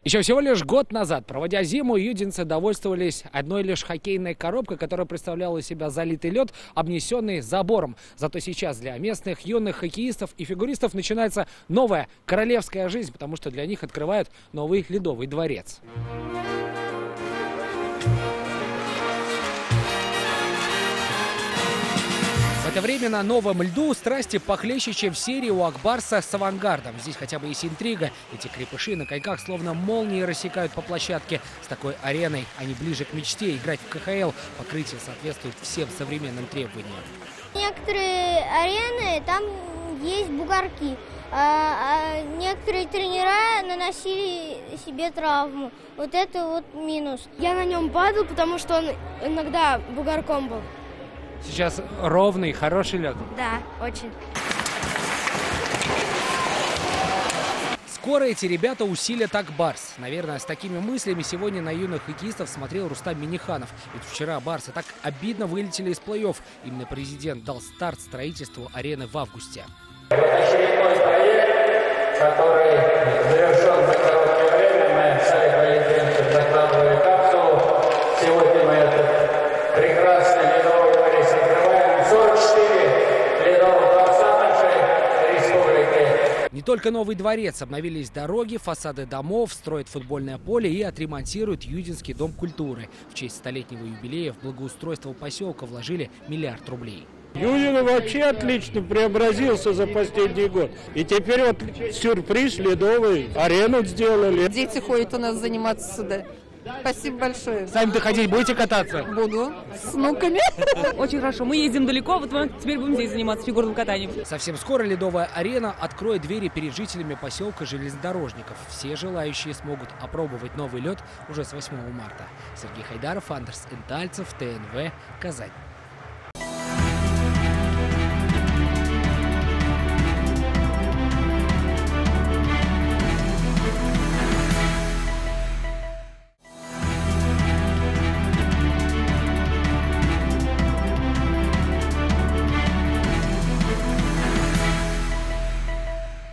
Еще всего лишь год назад, проводя зиму, юдинцы довольствовались одной лишь хоккейной коробкой, которая представляла из себя залитый лед, обнесенный забором. Зато сейчас для местных юных хоккеистов и фигуристов начинается новая королевская жизнь, потому что для них открывают новый ледовый дворец. В это время на новом льду страсти похлеще, чем в серии у Акбарса с «Авангардом». Здесь хотя бы есть интрига. Эти крепыши на коньках словно молнии рассекают по площадке. С такой ареной они ближе к мечте играть в КХЛ. Покрытие соответствует всем современным требованиям. Некоторые арены, там есть бугорки. Некоторые тренера наносили себе травму. Вот это вот минус. Я на нем падал, потому что он иногда бугорком был. Сейчас ровный, хороший лед. Да, очень. Скоро эти ребята усилят Акбарс. Наверное, с такими мыслями сегодня на юных хоккеистов смотрел Рустам Минниханов. Ведь вчера барсы так обидно вылетели из плей-офф. Именно президент дал старт строительству арены в августе. Очередной проект, который завершен за короткое время. Мы с закладывали капсулу. Сегодня мы этот прекрасный ледовый дворец открываем. 44 ледовых дворца нашей республики. Не только новый дворец, обновились дороги, фасады домов, строят футбольное поле и отремонтируют Юдинский дом культуры. В честь столетнего юбилея в благоустройство поселка вложили $1 миллиард. Юдин вообще отлично преобразился за последний год. И теперь вот сюрприз ледовый, арену сделали. Дети ходят у нас заниматься сюда. Спасибо большое. Сами-то ходить будете кататься? Буду. С внуками. Очень хорошо. Мы ездим далеко, вот мы теперь будем здесь заниматься фигурным катанием. Совсем скоро ледовая арена откроет двери перед жителями поселка железнодорожников. Все желающие смогут опробовать новый лед уже с 8 марта. Сергей Хайдаров, Андерс Интальцев, ТНВ, Казань.